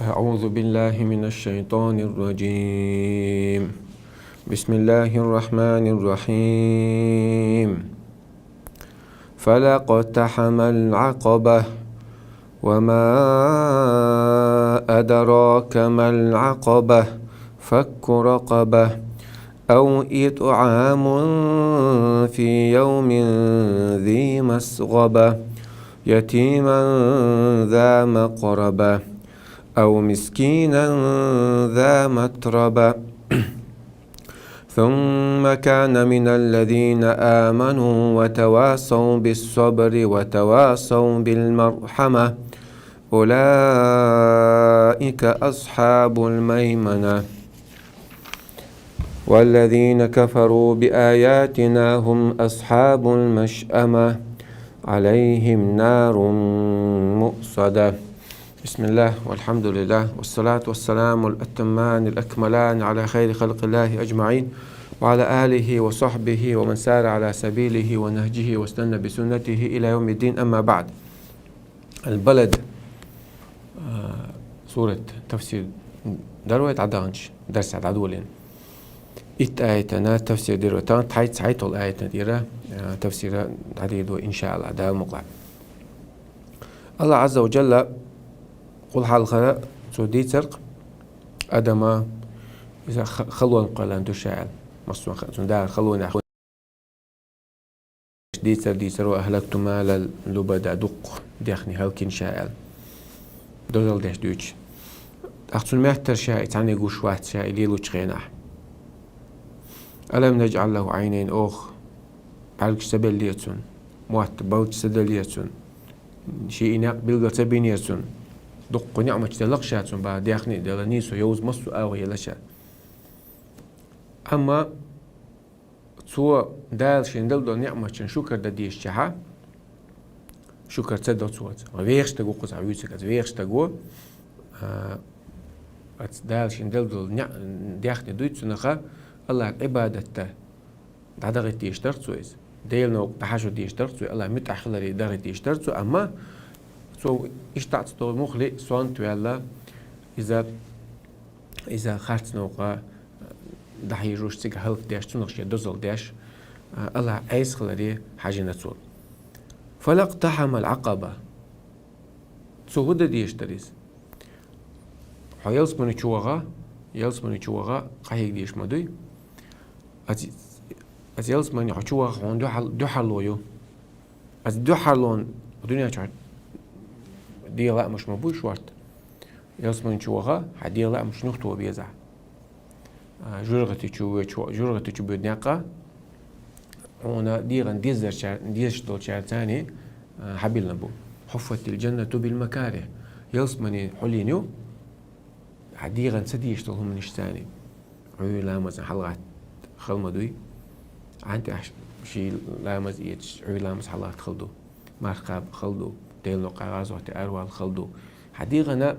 أعوذ بالله من الشيطان الرجيم. بسم الله الرحمن الرحيم. فلا اقتحم العقبة وما أدراك ما العقبة فك رقبة أو إطعام في يوم ذي مسغبة يتيما ذا مقربة أو مسكينا ذا متربة ثم كان من الذين آمنوا وتواصوا بالصبر وتواصوا بالمرحمة أولئك أصحاب الميمنة والذين كفروا بآياتنا هم أصحاب المشأمة عليهم نار مؤصدة. بسم الله والحمد لله والصلاة والسلام الأتمان الأكملان على خير خلق الله أجمعين وعلى آله وصحبه ومن سار على سبيله ونهجه واستنى بسنته إلى يوم الدين. أما بعد، البلد سورة تفسير دروية عدانش درس عدولين آيتنا تفسير دروتان تحيت سعيت الآية نديرة تفسير عديد إن شاء الله دا مقع الله عز وجل قل حال خلا سودي سرق أدما إذا خلوا قلان تشاعل مصر سندار خلوا نحو ديسر وأهلكت مال لبدا دق دخني هلكن شاعل دوزل دش دوش أخذ المهتر شاعل تعني قوش واحد شاعل يلو تشغيناح ألم نجعل له عينين أخ بالك سبل ليتون موات بالك سدل ليتون شيء ناق بلغة سبين يتون دق نعمة تلقشاتون بعد يخني دلنيسو يوز مصو أو يلشا أما سو دال شندل دو نعمة شكر دديش شها شكر تصدق صوت ويخش تقو قص عيوسك ويخش تقو دال شندل دو ديخني دويتسو نخا الله عبادته دعدغي تيشترت سويز ديل نو تحاشو تيشترت سوي الله متأخلري دغي تيشترت سو أما سو إشتعت تو مخلي سوان تويلا إذا خارت نوقا دحي روش تيجا هلك داش تنقش دوزل داش الله عايز خلري حاجة نتسول فلاقتحم العقبة سو هدا ديشتريز حيلس من يشوغا قايق ديش مدوي از يلس من يشوغا هون دو حلويو از دو حلون الدنيا شعر دي لا مش مبوش وقت يلس من يشوغا حدي لا مش نختو بيزع جرغتي شو بدناقة هنا ديغن ديشتول شعر ثاني حبيل نبو حفت الجنة بالمكاره يلس من حلينيو عديغن سديشتول هم نشتاني عيو لامز حلقات خلمدوي عندي شي لامز إيش عيو لامز حلقات خلدو مارقاب خلدو ديل نقا غازوتي أروال خلدو حديغنا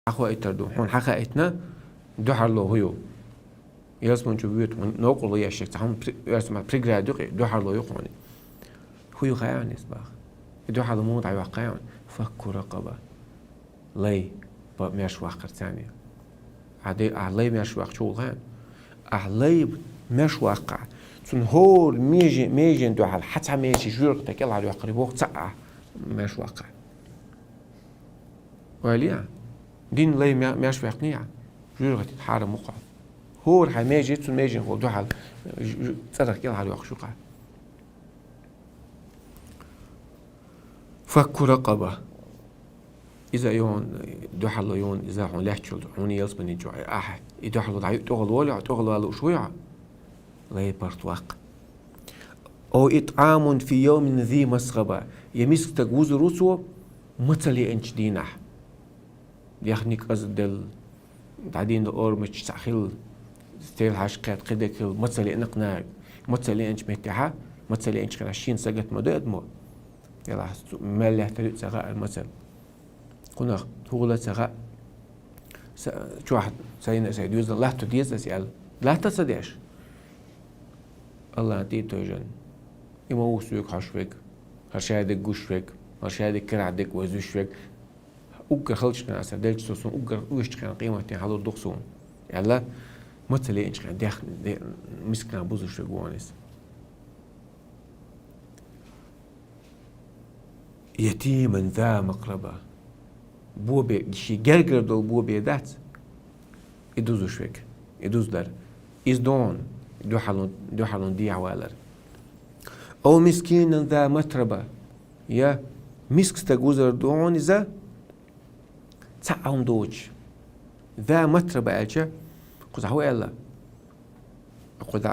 أخوة إتردو حون حقا إتنا دوحر لو هيو يلسمون جبيوت نوقل لي الشيء تهم يرسم بريجرادو دوحر لو يقوني هو خيان إسباخ دوحر لو موضع واقعان فكوا رقبة لي بمش واقع ثانية عدي علي مش واقع شو غان علي مش واقع تون هول ميجن دوحر حتى ميجي جورك تكل على واقع بوق تسعة مش واقع وليا دين لي مش واقع جورك تتحارم موقع هو الحين ميجي تون ميجي هو دوحر تسرق يلا على واقع شو قاعد فك رقبة إذا يون دوحلو يون إذا هون لحشل هون يلسبني جوع أحد يدوحلو ضعيف تغل ولا تغل ولا شوية لا يبرتواق أو إطعام في يوم ذي مسغبة يمسك تجوز روسو متلي إنش دينح يخنيك أزدل بعدين الأور مش تأخيل ستيل حشقات قدك متلي نقناع متلي إنش متاحة متلي إنش خلاشين سجت مدد مو يلا ما له تريد سغاء المثل كنا هو لا سغاء شو واحد سيدنا سيد يوزن لا تديز أسأل لا تصدقش الله أنتي توجن إما وسوق حشوك هرشادك جوشوك هرشادك كرعدك وزوشوك أوجر خلش كنا أسدلش سوسون أوجر ويش كان قيمة حلو الدخسون يلا مثلي إنش كان داخل مسكنا بوزوش جوانس يتيما ذا مقربة بوبي شي جرجر دول بوبي ذات يدوزو شويك يدوز در يزدون دو حلون دي عوالر أو مسكين ذا متربة يا مسك استجوزر دون إذا تعاون دوج ذا متربة أجا قد هو إلا قد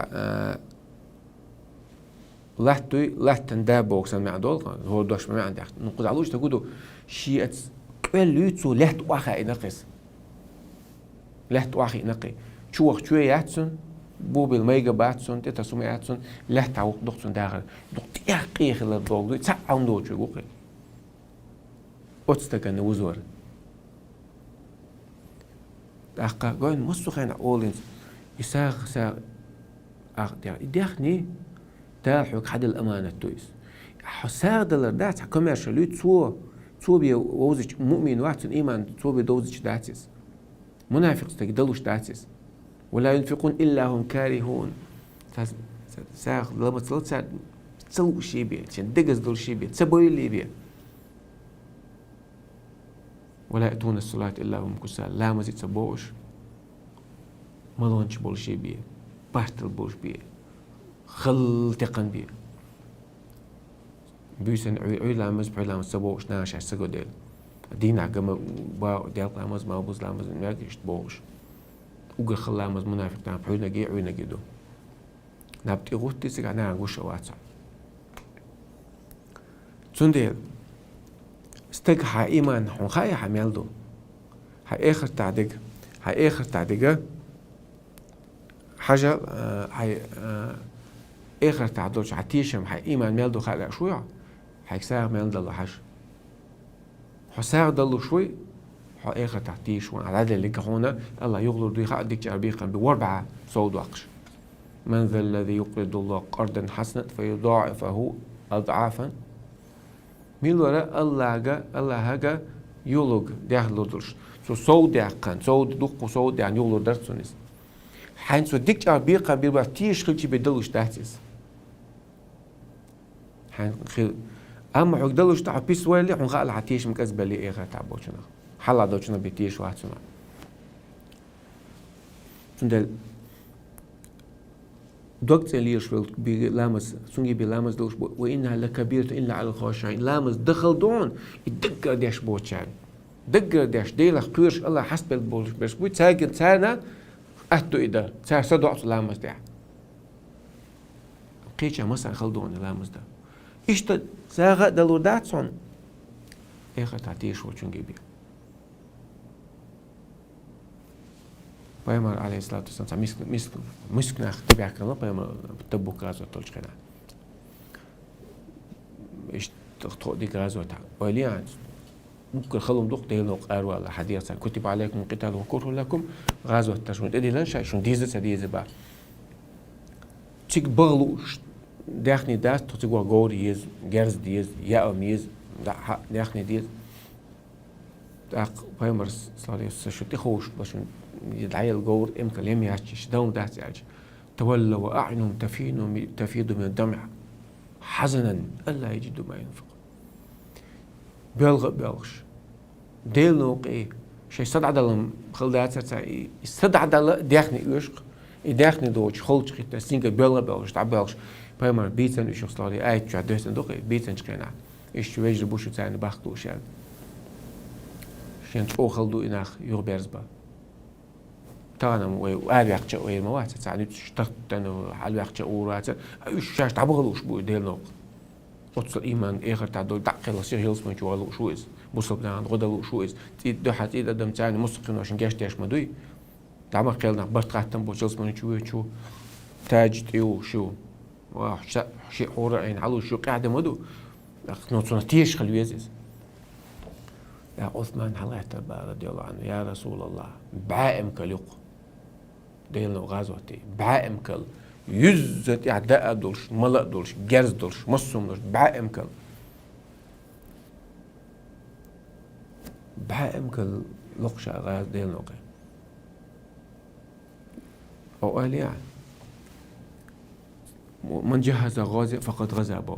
لحتن دابوك سمع دول هو دوش ما عندك نقول علوش تقولوا شيء كل يتسو لحت واخا ينقص لحت واخا ينقي شو ياتسون بو بالميجا باتسون تتسمع ياتسون لحت عوق دقسون داخل دقت يقي خلال دول تعاون دوج يقول أتستكن وزور أحقا قاين مستخين أولين يساق يدخني تاحك حد الأمانة تويس حساق دلر دات كوميرشال تو بي ووزج مؤمن واحد إيمان تو بي دوزج داتس منافق تقدلوش داتس ولا ينفقون إلا هم كارهون ساق لما تصل تسوي شيء بيه عشان دقز دول شيء بيه تسوي اللي بيه ولا يأتون الصلاة إلا هم كسال لا مزيد سبوش ملونش بول شيء بيه باشتل بوش بيه خلتقن بيه بيسن عيلامز بعيلامز سبوش ناش عسقو ديل دين عقم با ديل لامز ما بوز لامز ماكش بوش وقر خلامز منافق تام عينا جي عينا جدو نبتي غوتي سقعنا عقوش واتسع تنديل استق إيمان حون خايا حميلدو هاي آخر تعديق حاجة هاي آخر تعدوش عتيشم هاي إيمان ميلدو خايا شوية هاي ساغ ميلدو حاج حساغ دلو شوي حو آخر تعتيش وان على اللي هنا الله يغلر دو يخاق ديك جاربيقا بوربعة صود وقش من ذا الذي يقرض الله قرضا حسنا فيضاعفه أضعافا ميل وراء الله هاجا يولوج داخل درش صود داقن صود دق صود يعني يولو درسونيس حين سو ديك جاربيقا بيبقى تيش خلتي بدلوش داتيس حين خيل أما حق دلوش تاع بيس ويلي حن قال عتيش مكذبة لي إيه تعبوشنا حلا دوشنا بيتيش واحد سنة تندل دوقت ليش بلامس سونجي بلامس دوش وإنها لكبيرة إلا على الخاشعين لامس دخل دون الدقة داش بوتشان دقة داش ديلا قيرش الله حسب البولش بس بوت ساكن سانا أهتو إذا سار صدقت لامس ده قيتش مثلا خلدون لامس ده إيش ساغا دلو داتسون إخا تعتيش وشونجي بيه بيامر عليه الصلاة والسلام مسكنا تبع كلام بيامر تبوك غازو تولش كنا إيش تخطو دي غازو تاع وليان ممكن خلهم دق ديل نوق أروى حديثا كتب عليكم القتال وكره لكم غزوة تشمت إدي لنشا شون ديزة با تيك بغلوش داخني داس تتقوى غور يز جرز ديز يا أميز داخني ديز داق بايمرس صار شو تخوش بشون يدعي الغور إمكن لم يعيش دوم داس يعيش تولوا وأعينهم تفيض من الدمع حزنا ألا يجدوا ما ينفق بيلغش ديل نوقي شيء استدعى لهم خلدات ساعي استدعى داخني يشق داخني دوش خلش خيت سينك بيلغش تعبلش بايمر بيتن يشق صلاري آيت شو عدوسن دوقي بيتن شقينا إيش شو يجري بوشو تاني باختو شاد شين تقو خلدو إناخ يغبرزبا تانا وآل يقشة وير موات تعني تشتغل حال يقشة ورات إيش شاش تعبغلوش بو ديل نوق وتصل إيمان آخر تعدل دقيق لصير هيلس من شوالو شو إز بوصل عند غدلو شو إز تيد ده حتى إذا دم تاني مستقيم عشان جاش تاش مدوي تعمل قيلنا برت قاتم بوصل من شو تاج تيو شو واح شيء حور عين علو شو قاعدة مدو نوصل تيش خلويزز يا عثمان حلقة رضي الله عنه يا رسول الله بعائم كليق ديلنا غازوتي بعائم كل يزت أعداء دولش ملأ دولش جرز دولش مصوم دولش بعائم كل بعائم كل لقشة غاز ديلنا قي أو قال يعني من جهز غازي فقد غزا به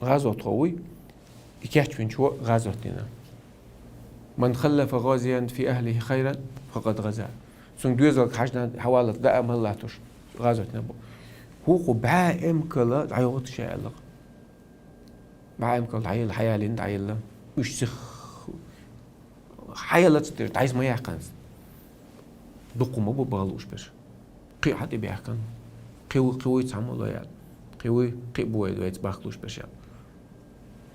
غازوت خوي يكحت من شو غازوتنا من خلف غازيا في أهله خيرا فقد غزا سون دوزل حاجنا حوالت دقة مهلاتوش غازوتنا بو هو بعائم كلا عيوت شيء الله بعائم كلا عيل حيالين عيل مش سخ حيالات تر عايز ما يحكن دقو ما بغلوش بس قي حد بيحكن قوي تعمل له يعني قوي بوي دويت باخلوش بس يعني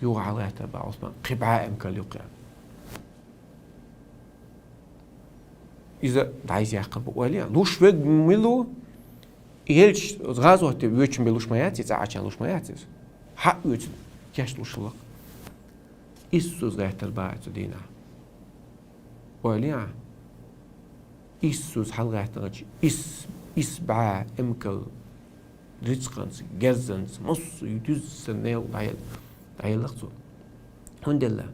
يو على تبع عثمان بعائم كلا يقع إذا عايز يعقب ولي لوش ويج ميلو يلش غازو هتي ويتش ميلوش ماياتي تعاشان لوش ماياتي حق ويتش كاش لوش الله إسوس غايت الباعت دينا ولي إسوس حل غايت رجي إسبع إمكل رزقنس جزنس مص يدوز سنيل عيل لقطو هند الله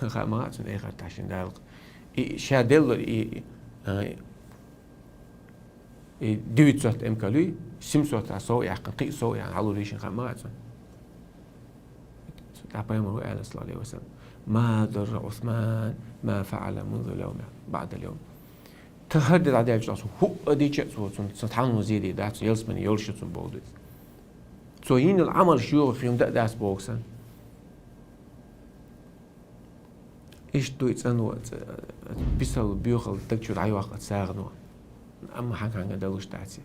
خامات إيه تعشين دالق شادل دويت صوت إمكالي سم صوت عصو يعقل قي صو يعني علو ريشن خامات تعبان هو قال صلى الله عليه وسلم ما ضر عثمان ما فعل منذ اليوم بعد اليوم تهدد على جلسه هو أديش صوت سنتحان وزيدي دات يلسمن يلشت بودت سوين العمل شو في يوم داس بوكسن إيش دويت أنو بيسال بيوخل تكتشر أي وقت ساغنو أما حاجة عن دلوش تعسي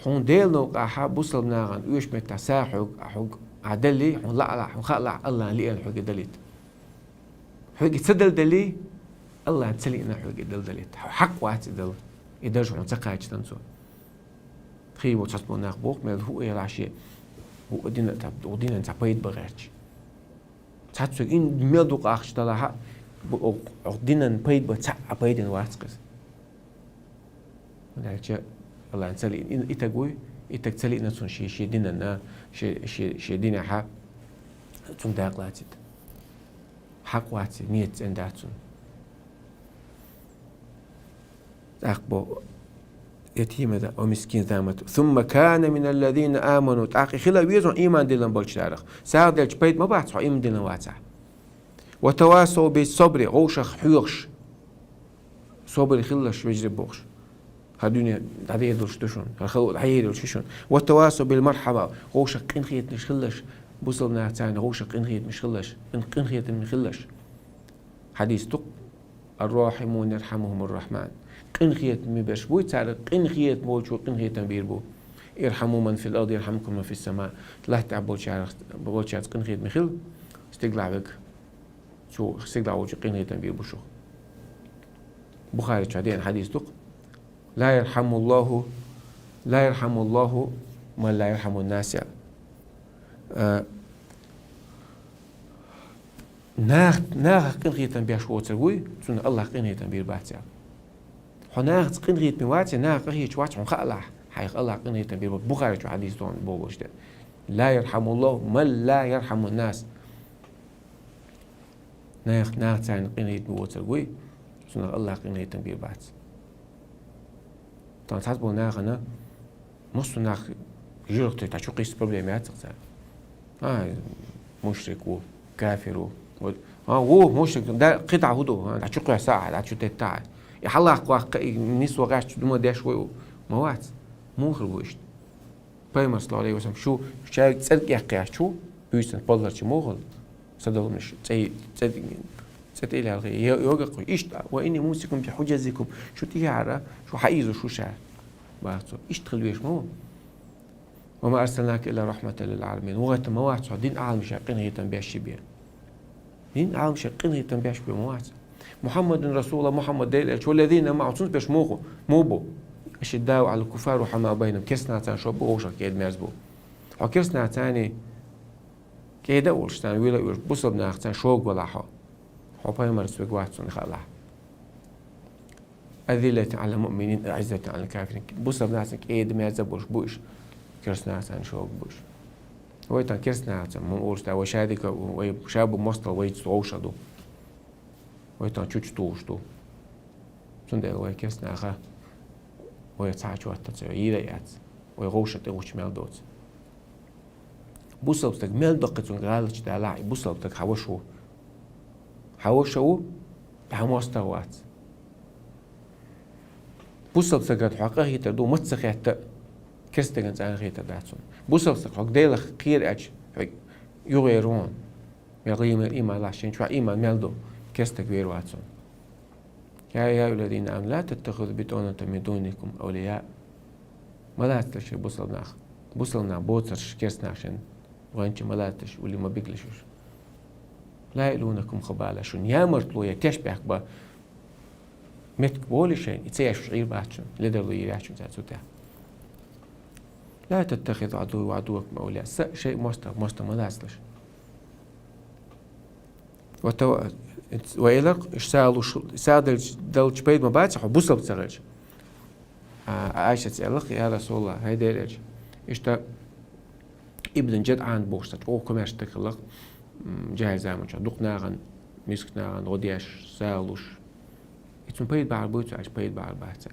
حون ديلنو قاحا بوصل ناغن ويش متى ساحق حق عدلي حون لا حون خلع الله لي الحق دليت حق تسدل دلي الله تسلينا حق دليت حق وقت دل يدرج حون تقاعد تنسو خيبو تصبو ناغ بوق مال هو يلعشي هو دينا تعبيد بغيرش تاتسو إن ميلدو قاخش تلاها دينا بيد بتاع بيد واسقس ولكن الله نسلي إن إتقوي إتقتلي نسون شيء دينا نا شيء دينا ح تون داقلاتي حق واتي نيت عنداتون أقبو يتيمة أو مسكين ذامت ثم كان من الذين آمنوا تعقي خلا ويزون إيمان دلنا بولش تاريخ ساعد دلش بيت ما بعد صح إيمان دلنا واتع وتواصوا بالصبر غوشخ حيوش صبر خلش ويجري بوش هالدنيا هذه يدرش تشون هالخلق الحياة يدرش تشون والتواصل بالمرحبا غوشخ قنخيت مش خلش بوصلنا تاني غوشخ قنخيت مش خلش قنخيت مش خلش حديث تق الراحمون يرحمهم الرحمن قنخيت مبش بوي تعالى قنخيت بول شو قنخيت بيربو يرحموا من في الأرض يرحمكم من في السماء لا تعبوا شعر بقول شعر قنخيت مخل استقلع بك شو استقلع وجه قنخيت بيربو شو بخاري شادين حديث تق لا يرحم الله من لا يرحم الناس ناخ قنغيتن بيش ووترغوي سن الله قنغيتن بير باتيا هناخ قنغيت مواتي ناخ هيك واتش خلا حيخ الله قنغيتن بير بخاري شو حديث دون بوغشت لا يرحم الله من لا يرحم الناس ناخ تاين قنغيت ووترغوي سن الله قنغيتن بير بات طبعا حسبوا ناخنا نص ناخ جرت تشو قيس بروبليمات مشرك وكافر هو مشرك ده قطع هدو هتشوق ساعة هتشوق تتاع يحلا نسوا غاش دوما ده شوي موات مو خربوشت بايمر صلى الله عليه وسلم شو شايف صدق يحكي شو بيوسن بولر شو موغل صدقوا مش زي إلى الغي يوقع إيش وإني موسيكم بحجزكم شو تيجي شو حيزو شو شعر بعثوا إيش تخلويش مو وما أرسلناك إلا رحمة للعالمين وقت ما واحد دين عالم شاقين هي تنبيع الشبير دين عالم شاقين هي تنبيع الشبير موات محمد رسول الله محمد ديلش والذين معه تنس بيش موبو الشداء على الكفار وحما بينهم كيسنا تان شو بوشك كيد ميزبو أو كيسنا تاني كيدا أولش تاني ويلا يوش بوصل بناختان شوق ولا حو باي مرسوق واحد سن خلاح أذلة على المؤمنين أعزة على الكافرين بوصل بناختان كيد ميزبوش بوش كرسنا تان شوق بوش ويتان كرسنا تان مو أولش تا وشادك وشاب مصطل ويتصوشدو ويتان تشوش توشدو سندل ويكرسنا خا ويتصاعد وقت يريات ويغوشة تغوش مالدوت بوصل بتك مالدقة غالش دالاعي بوصل بتك حوشو بحموستوات بوصل بتك قد حقه تردو متسخيت كستغن زان غيتا داتون بوصل بتك حق ديلخ قير اج يغيرون يغيم الإيمان لاشين شو إيمان مالدو كستغ ويرواتون يا أيها الذين آمنوا لا تتخذوا بطانة من دونكم أولياء ما لا تلش بوصلنا بوترش كيسنا عشان وانش ما لا تلش واللي ما بيقلشوش لا يلونكم خبالة شون يا مرتلو يا تشبه با متك بولي شيء يتسيش غير باتشون لدرلو يرياشون تاتوتا لا تتخذوا عدو وعدوكم أولياء شيء مستر ما لا تلش وإلق اشتغلوا سادل دلش بيد ما باتش حبوسل بتسرج عائشة تسألك يا رسول الله هاي ديرج اشتا ابن جد عن بوشتك او كماش تكلق جاهز زمان شو دق ناغن مسك ناغن غدياش سالوش اتم بيد بعد بوتو عش بيد بعد بحثا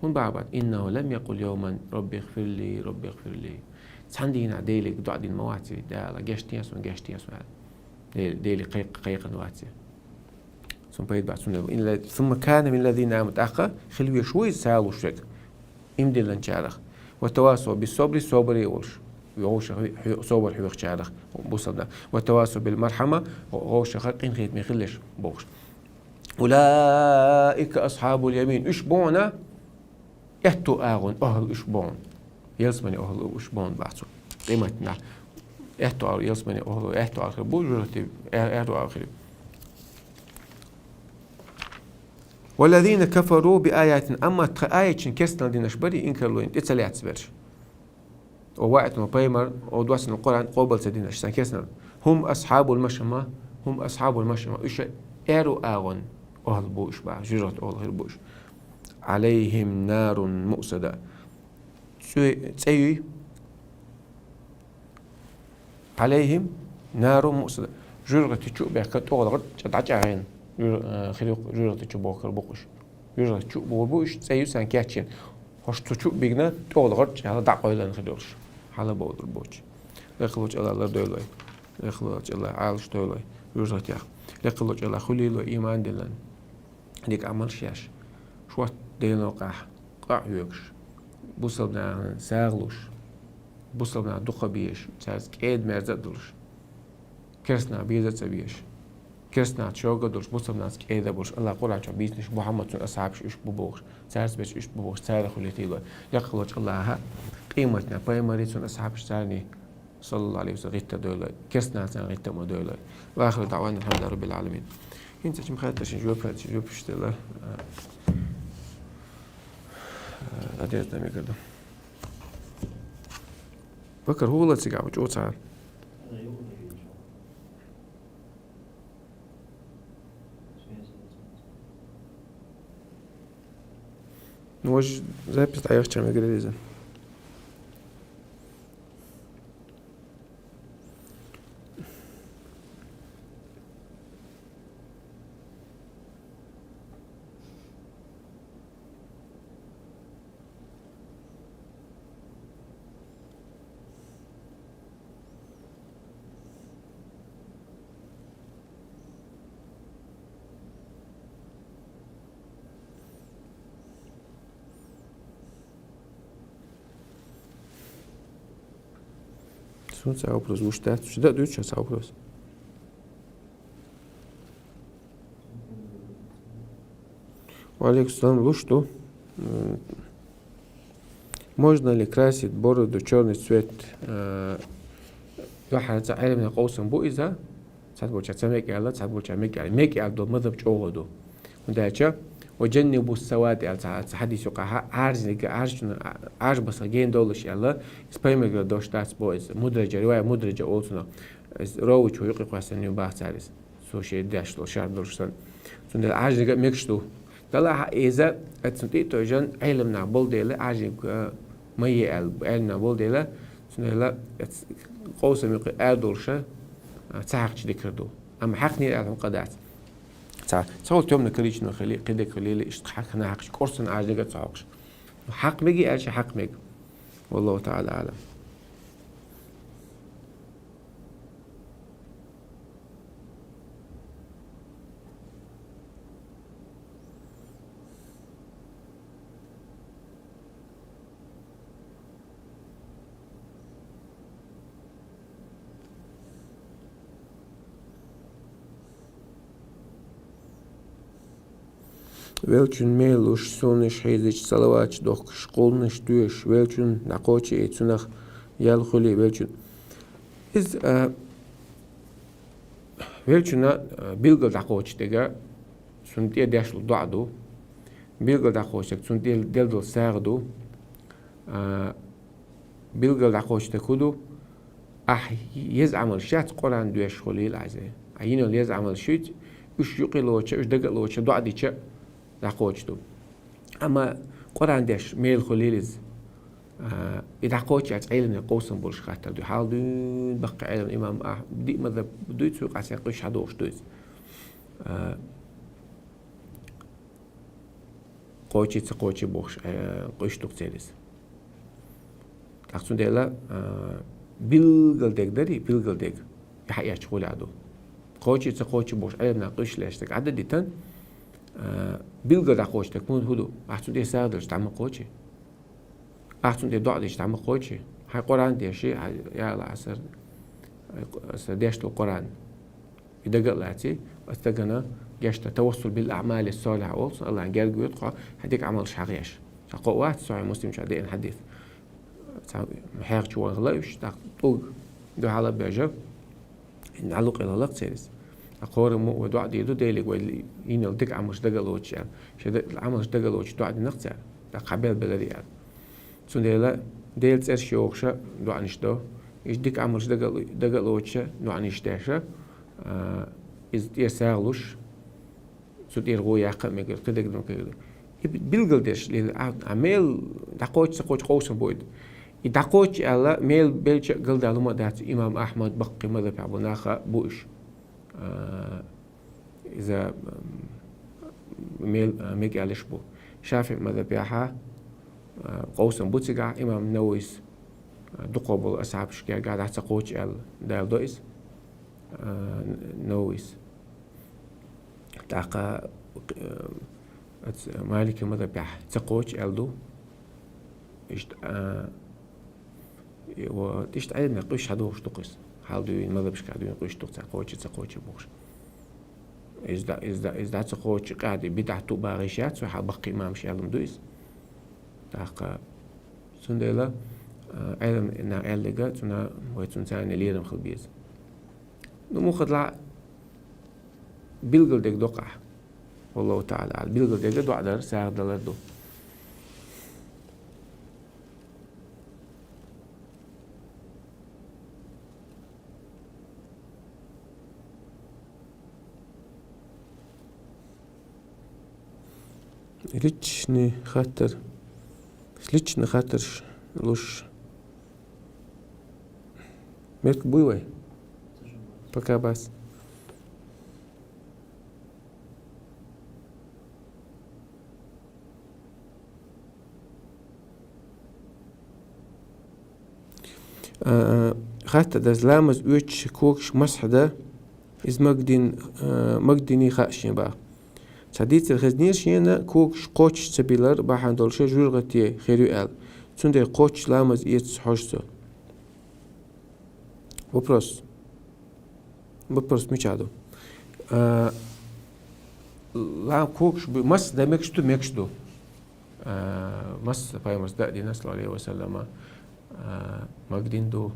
هون بعد إنه لم يقل يوما ربي اغفر لي ربي اغفر لي تحندين عديلك دعا دين مواتي دالا جاشتي اسمه ديلي قيق نواتي ثم بيد بعد سنة ثم كان من الذين آمنوا خلوي شوي سالوا شك إمدي لنشارخ والتواصل بالصبر صبر يوش صبر حيوخ شارخ بوصلنا والتواصل بالمرحمة غوش خلقين غيت ميخلش بوش أولئك أصحاب اليمين إشبونا يهتو آغن أهل إشبون يلزمني أهل إشبون بعثو قيمتنا يهتو يلزمني أهل يهتو آخر بوجرتي يهتو آخر والذين كفروا بآيات أما آية كسنا دينش بري إنكر لوين إتسليات سبرش ووقت ما بيمر ودوسن القرآن قبل سدينش سانكسنا هم أصحاب المشمة إيش إيرو آغن أهل بوش بقى جرت أهل غير بوش عليهم نار مؤصدة تسيي عليهم نار مؤصدة جرت تشوف بيحكت أهل غير تدعجين خليق جرت تشوف بوكش جرت تشوف بوش تسيي سانكاتشين هش تشوف بيجنا أهل غير على دعوة لنا خليقش على بود البوش لخلوش الله دولاي لخلوش الله عالش دولاي جرت يا لخلوش الله خلي له إيمان دلنا ديك عمل شاش شو دينا قاع يوكش بوصلنا ساغلوش بوصلنا دقة بيش تاز كيد مرزدلش كرسنا بيزت بيش كرسنا تشوغدلش بوصلنا كيد بوش الله قرآن شو بيزنش محمد سن أصحابش إيش ببوش تاز بيش إيش ببوش تاز خليتي له يخلوش الله ها قيمتنا بايمري سن أصحابش تاني صلى الله عليه وسلم غيت دولا كرسنا تان غيت ما دولا وآخر دعوانا الحمد لله رب العالمين انت كم خاطرش نجاوب اشتلا أديت نمي كده بكر هو لا تسيقع وجو تعال Hoje запись ayakçam egrelizem. Sunt sau plus uștea, și da duce sau plus. Алекс, ну что? Можно ли красить бороду черный цвет? واحد علم من قوسم بو إذا سأقول شيء سميك الله سأقول شيء ميك عبد مذهب شوهدو وندايتشا وجنبوا السواد على حديث يقع عارج بس جين دولش الله إسبايمر دوش تاس بويز مدرجة رواية مدرجة أولتنا روج ويقي قاسن يباع سالس سو شيء داش لو شعر دولشتن سند عارج ميكشتو طلع إذا أتسنتي توجن علمنا بولديلا عارج مية علمنا بولديلا سند قوسم يقي أدولشة تعرج ذكردو أما حقني على قدات تصور تومنا كريشنا خلي قدك خلي حقنا حقش كورسن عاجلة تصعقش حق مجي أرش حق مج والله تعالى أعلم. Велчун мейлуш сонеш хейзич салавач дох школныш туеш велчун накочи эцунах ялхули велчун из велчуна билгал дакоч тега сунтия дэшлу даду билгал дакоч сунтия делдо сагду билгал дакоч текуду يزعمل شات قران دوش خلي العزة عينه اللي يزعمل شيء وش يقلوش وش دقلوش ضعدي شيء دقوشتو أما قرآن داش ميل خليلز إذا قوتش علم قوسم بولش خاطر دو حال دون بقى علم إمام دي ماذا بدو تسوق عسى قش هدوش دوز قوتش تقوتش بوش قش تقتلز أقصد ديلا بيلغل ديك داري بيلغل ديك يحيى شغول عدو قوتش تقوتش بوش علمنا قش لاشتك عدد ديتن بيلغل دقوش تكون هدو أحسن دي سادرش تعمل قوتشي أحسن دي دعدش تعمل قوتشي هاي قرآن دي شيء يا الله عسر ديش القرآن يدقق لاتي استقنا جشت توصل بالأعمال الصالحة أولس الله قال يدقى هديك عمل شحقيش قوات صحيح مسلم شادين حديث محيق شو غلايش طوق دو على بيجا إن علق إلى لق سيرس أقول مو ودعاء ديدو ديلك واللي ينال دك عمش دقلوش يعني شد عمش دقلوش دعاء نقص يعني قبل بلدي يعني سون ديلا ديل تسير شيوخشة دعاء نشدو إيش دك عمش دقلوش دعاء نشتاشة إز يساغلوش سود يرغو ياقة ميقل كدك دم كده بيلقل ديش عمل دقوش قوسم بويد دقوش على ميل بيلش قلد على دات إمام أحمد بقي مذهب أبو ناخا بوش إذا ميل على شبو شافع مذهب ياها قوسم بوتسجع إمام نويس دقوبل أصحاب شكيا قاعد على قوتش على دال دويس نويس تاقا مالك مذهب ياها تقوتش على دو إشت وإشت عيدنا قش هدوش تقص حال دوين مذهب شكادوين قش تقوتش بوش إذا تقوتش قاعد بدعتو باغيشات سو حال بقي إمام شيالم دويس تاقا سندلا علم إنها علقة تنا ويتون ثاني ليرم خلبيز نمو خطلع بيلقل ديك دوقع والله تعالى بيلقل ديك دوقع در ساعة دلار دو ريتشني خاطر سليتش نخاطرش لوش ملك بوي بكا بس خاطر داز لامز اوش كوكش مسحدا إز مقديني خاشين با ساديت الخزنير شينا كوكش قوش سبيلر باحان دولشة جورغتي خيرو آل تسوندي قوش لامز إيتس حوشتو вопрос ميشادو لا كوكش مس دا مكشدو مس باي مس دا دي نسل عليه وسلم مقدين دو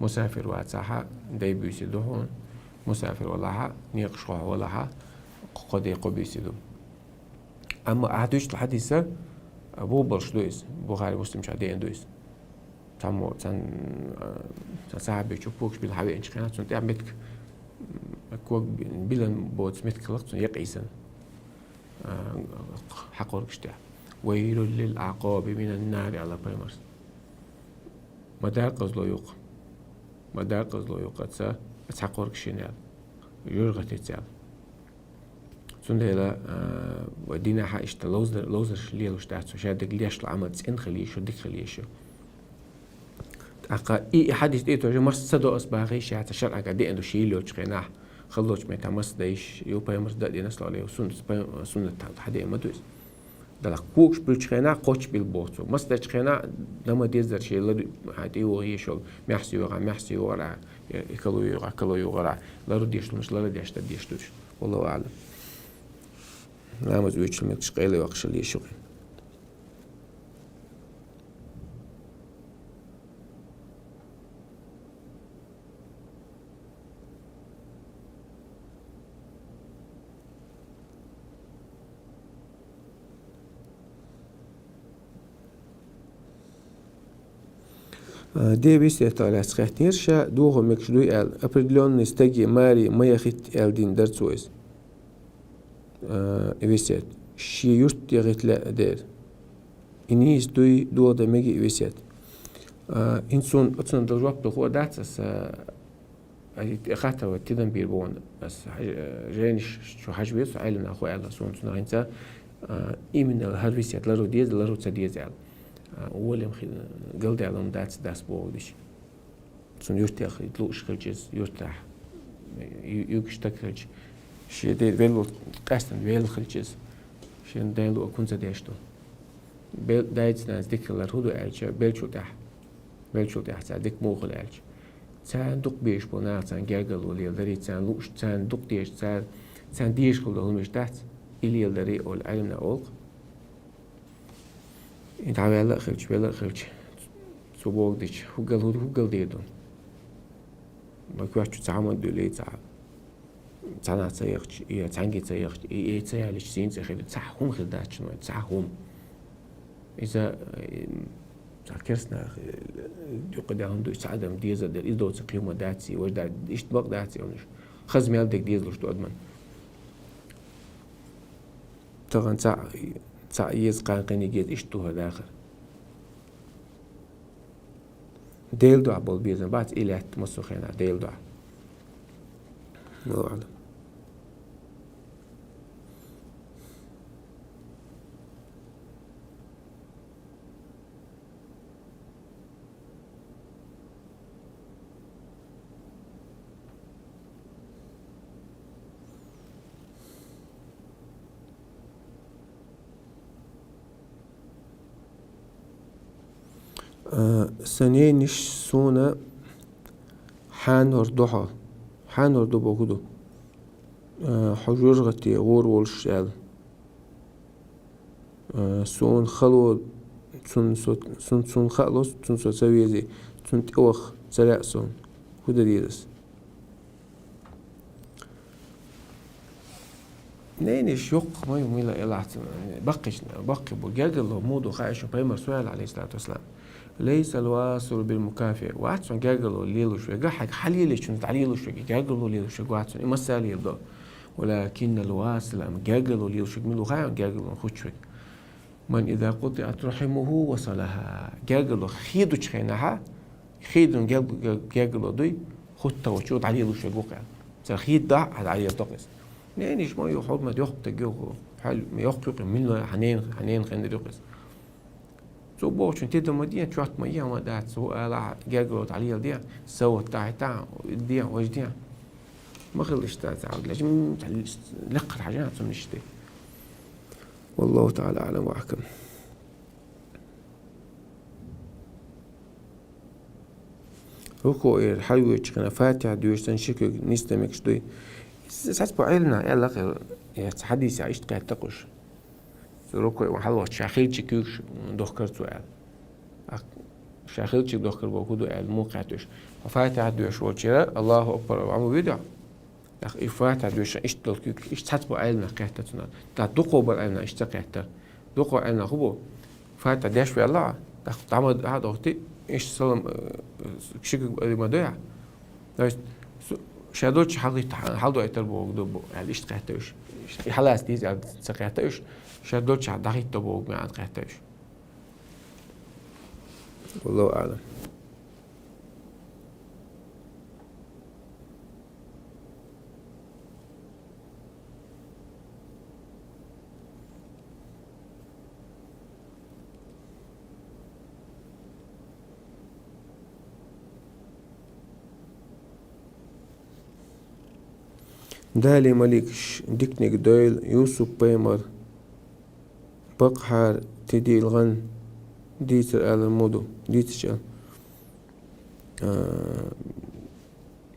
مسافر واتساحا داي بيسي دو هون مسافر ولاها نيقشوها ولاها قد يقبيسي دو أما أحدوش الحديثة أبو برشدويس بخاري مسلم شعدين دويس تامو تان صاحبي تشوفوكش بالحوي إنش خيانات سنتي عمتك كوك بيلن بوت متك لقط يقيسن حقورك شتاع ويل للأعقاب من النار على بايمرس مدار قزلو يوق أتسا أتحقورك شينال يرغت يتسال سندلا ودينا حاجة لوزر شليه وشتاعت شادك ليش العمل تسين خليشو ديك خليشو أقا إي حديث إيه توجه مس صدق أصباغي شيء حتى شرع قدي عنده شيء ليش خناح خلوش متى مس دايش يوبا مس دادي ناس عليه وسنة حدي ما دوس دلق كوكش بالخناح قوش بالبوتو مس دايش خناح لما ديزر شيء لدو حتى هو شغل محسي ورا كلو يورا لا رديش مش لا رديش تديش توش والله أعلم لا مزوجش المكش قيلة وقش اللي شغل دي بيستيت على سخاتيرشا دوغو مكشدوي ال أبردلون نستجي ماري ما يخيت ال دين درتسويس إبيستيت شي يرت يغيت لا دير إنيس دوي دو دا ميجي إبيستيت إنسون أتصن دلوقت بخو داتس أخاطر وتدن بيربون بس جانش شو حجبيس عيلنا أخو على سون تناينتا إيمن الهرفيسيت لارو ديز لارو تديز ال أولهم قلت علىهم داس بودش سون يرتاح يطلوش خرجز يرتاح يكشتك خرج شيء ده بيلو قاستن بيل خرجز شيء ده لو أكون زديشتو بيل دايت ناس ديكلر هدو ألش بيل تاح صدق موغل ألش سان دق بيش بنا سان جرجل ولي دري سان لوش سان دق ديش سان ديش كله مش تحت إلي دري أول علمنا أول إنت عمل خرج سوبوك ديش هوجل ديدون ما كواش تعمل دولي تعنا تسيخش إيه تعنجي تسيخش إيه تسيالش سين تسيخ تسحهم خداتش نوع تسحهم إذا تذكرنا يقدرون دو يساعدهم ديزا در إذا تقيموا داتسي وجد إشتباق داتسي ونش خزم يالدك ديز لوش تو أدمن طبعا تاع يز قانقيني جيت إشتوها داخل ديل دعا بول بيزن بعد إلى تمسو خينا ديل دعا الله أعلم سنينش سونا حانور ضحى حانور دبو كدو حجور غتي غور والشال سون خلو سون خلوس سون سويزي سون توخ سلاء سون كده ديرس نينش يق ما يميلا إلا بقي بوجاد الله مودو خايش بيمر سؤال عليه الصلاة والسلام ليس الواصل بالمكافئ واتسون جاجلو ليلو شوي جاحك حليل شو تعليلو شوي جاجلو ليلو شوي واتسون مسالي يبدو ولكن الواصل أم جاجلو ليلو شوي ملو خايم جاجلو خد شوي من إذا قطعت رحمه وصلها جاجلو خيدو تشخينها خيدو جاجلو دوي خدت وشوط عليه لوش يقوقع تخيد ده على يطقس نينيش ما يحط ما يخط جو حل ما يخلق من له حنين خند يقص سو بوش انت ده مدينة شوات ما يوم ده سو لا جاجلو عليه دي سو تاع دي وجدي ما خلش تعود لازم لقط حاجات من الشتي والله تعالى أعلم وأحكم ركو الحلوة كنا فاتح دوش تنشك نستمك شوي ساعات بعيلنا يلا خير حديث عيش قاعد تقش ركو وحلوة شاخيل تشكيش دخكر سؤال شاخيل تشك دخكر بوكودو مو قاعدش وفاتح دوش وشراء الله أكبر وعمو بيدع أخ إفاتح دوش إيش تلقيك إيش ساعات بعيلنا قاعد تنا تا دقو بعيلنا إيش تقاعد دقو عيلنا خبو فاتح داش في الله تعمد هذا وقتي إيش سلام شكل ما ضيع بس شادوش حاضو يتربو دوبو يعني إيش تقعتوش حلاس دي يعني تقعتوش شادوش دقيق دوبو ما تقعتوش والله أعلم دالي ملك ديكنيك دويل يوسف بيمر بقحار تدي الغن ديتر على المودو ديتر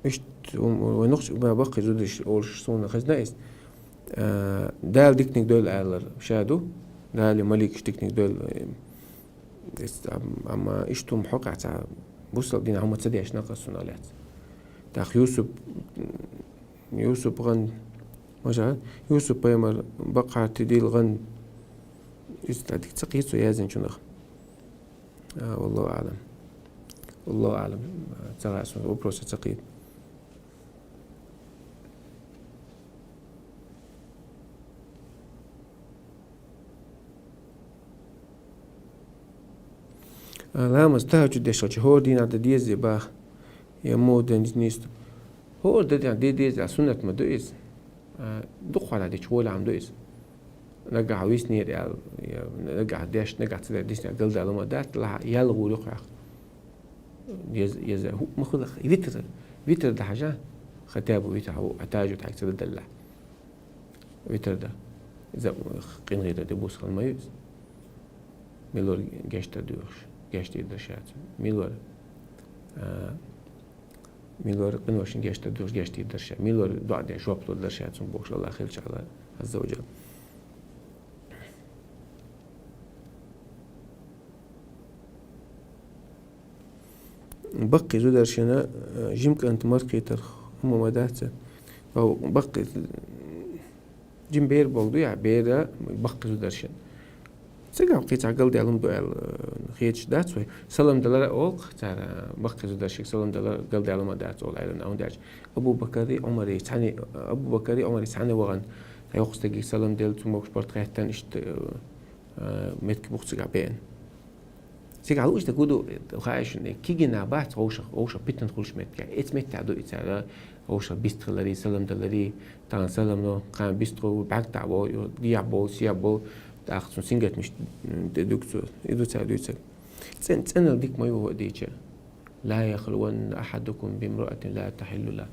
إيش ونقش ما بقي زودش أولش صونا خزنايس دال ديكنيك دويل على شادو دالي ملك ديكنيك دويل أما إيش توم حقع تاع بوصل دينا هم تصدق إيش ناقص سنالات تاخ يوسف غن مجال يوسف بيمر بقى تدي الغن يستعدك تقيسو يازن شنخ والله أعلم والله أعلم ترى اسمه وبروس تقيد لا مستهج ديش هو دين عند ديز باخ يمود نيست هو ده ديز سنة ما دويس دخل على ديش هو اللي عم دويس نرجع ويسني نرجع داش نرجع تلا ديش قلد على ما دات لا يلغو يقع يز هو مخذ فيتر ده حاجة ختابه فيتر هو احتاجه تحك تدلع فيتر ده إذا قين غير ده بوس الميز ميلور جاشت دوش جاشت الدرشات ميلور ميلور قنوشن جاشت دوش جاشت الدرشات ميلور بعد شوبلو الدرشات سنبوش الله خير على عز وجل بقي زودر شنا جيمك أنت مرقيتر هم مداته أو بقي جيم بير بولدو يا بيرا بقي زودر شن سجع قيت عقل دي علم دو خيتش دات وي سلام دلار أوق ترى بقي زودر شيك سلام دلار قل دي علم دات أول عيلنا أون داج أبو بكري عمري تعني أبو بكري عمري تعني وغن هيوقف تجي سلام ديل تموكش برتقيتن إشت متك بوخسجع بين سيك على وش تقولوا خايش إن كيجي نابات أوش بيتن خلش مت يعني مت تعدو إتسالا أوش بيستخلري سلام دلري تان سلام لو قام بيستخو بعد تعبو ديعبو سيابو تأخذ سنجت مش دكتور إذا تعدو إتسال سنة ديك ما يوه ديجا لا يخلون أحدكم بامرأة لا تحل له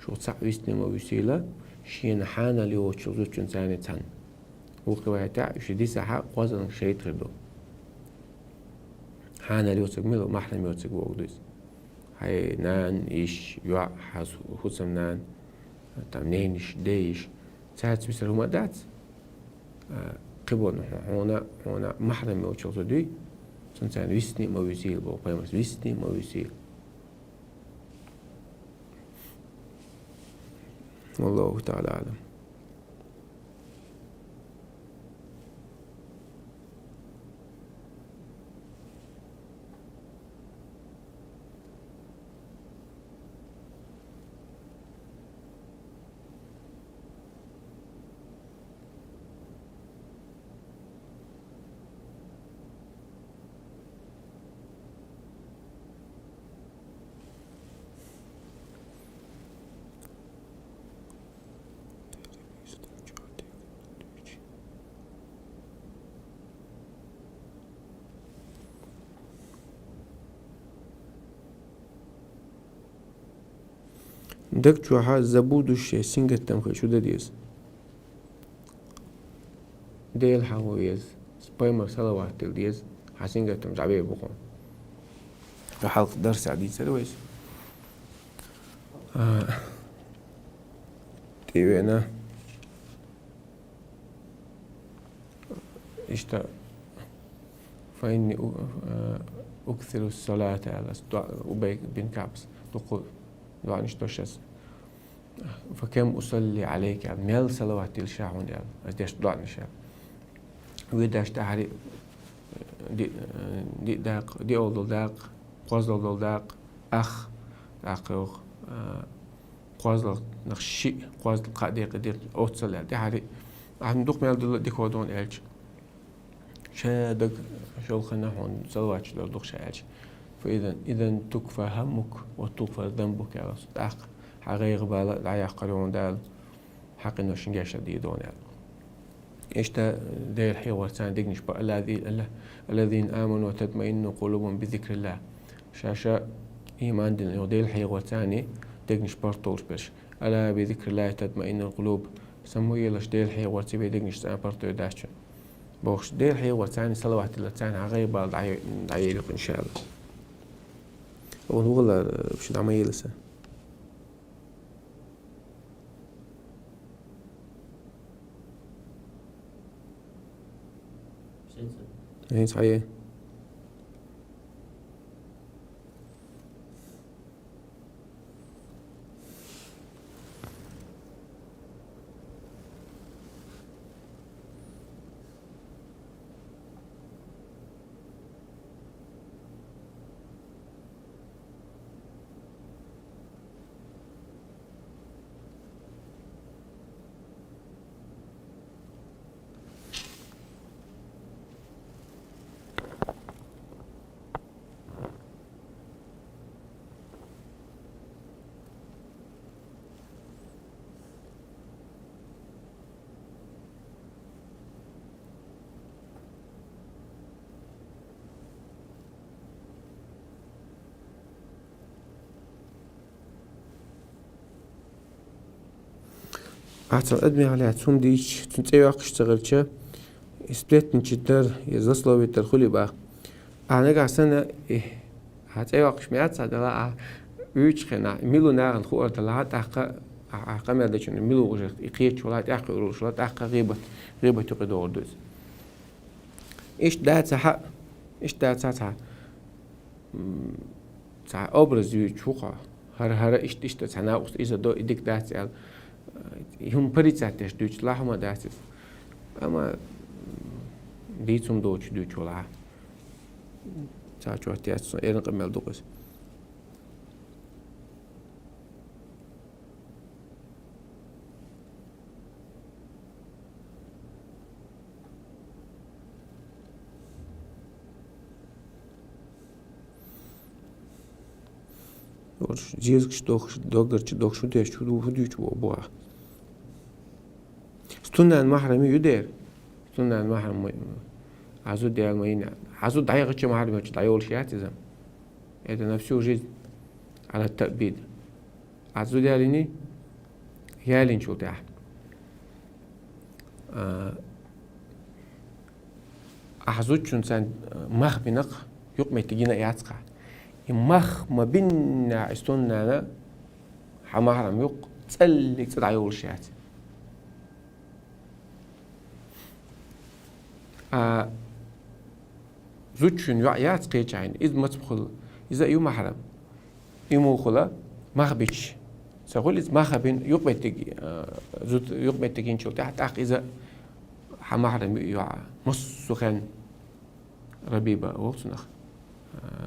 شو تصع ويسني ما ويسيله شين حانا اللي هو شغلت إنسان تان وقوة تاع يشدي ساحة قوزن شيء تردو حانا اللي يوصل ميلو محرم يوصل وقدس هاي نان إيش يوع حاس خصم نان تمنينش ديش ساعات مثل هما دات قبل هنا محرم يوصل دي سنتان ويسني ما ويسيل بو قيمة ويسني ما ويسيل والله تعالى أعلم دك شوها زبودش سينجتم خي شو ده ديز ديل حاويز سبايمر صلوات ديز حسينجتم زعبيه بقوم في حلقة درس عديد سلويس تيبينا اشتا فإني أكثر الصلاة على أبي بن كعبس تقول دعا نشتوشس فكم أصلي عليك يعني ميل صلوات الشاعون يعني أديش دعا نشاء ويداش تحري دي داق دي أول داق قوزل داق أخ داقوخ قوزل نخشي قوزل قدير أوتصل دي حري عندك ميل دي كودون إلش شادق شغل خنا هون صلوات شلو دوخ شاعش فإذا تكفى همك وتغفر ذنبك يا رسول الله حقيقة بالا لا يقرون دال حق إنه شنجاش دي دون إيش تا ده الحوار تان دقنش بقى الذين آمنوا وتطمئن قلوبهم بذكر الله شاشة إيمان دين يودي الحوار تاني دقنش برطوش بش ألا بذكر الله تطمئن القلوب سموه لش ده الحوار تبي دقنش تان برطو داشن بوش ده الحوار تاني صلوات الله تاني حقيقة بالا دعيلق إن شاء الله والله بش دعمي لسه ايه صحيح أحسن أدمي عليها تسوم ديش تنتهي واقش تغلشة إثبات نشدر يزصلو بيترخولي بقى أنا قاعد سنة هتأي واقش مئات سادة لا ويش خنا ميلو ناغن خوار دلها تحقا مادشون ميلو وجه إقيت ولا تحقا وروش ولا تحقا غيبة تقدر دوز إيش ده تحق إيش ده تحق أبرز يشوقه هر إيش تتناقص إذا دو إديك ده تسأل هم بريتاتش دوش لا هم داسس أما بيتهم دوش ولا تاچو تياس إيرن قمل دوقس جيزكش دوغش ديش شو ديش بوا ستونا المحرم يدير ستونا المحرم عزود ديال ماينا عزود دعيقة شو محرم يجي دعيول شيات زم إذا نفسه وجد على التأبيد عزود ديالني يالين شو تاع عزود شو إنسان مخ بنق يقمة تجينا يعتقع مخ ما بيننا استونا أنا حمحرم يق تسلك تدعيول شيات زوجين يعيات قيتشين إذا ما تدخل إذا يوم محرم يوم خلا ما خبيتش سأقول إذا ما خبين يقبتك زوج يقبتك إن شو تحت إذا محرم يع مص سخن ربيبة وقتنخ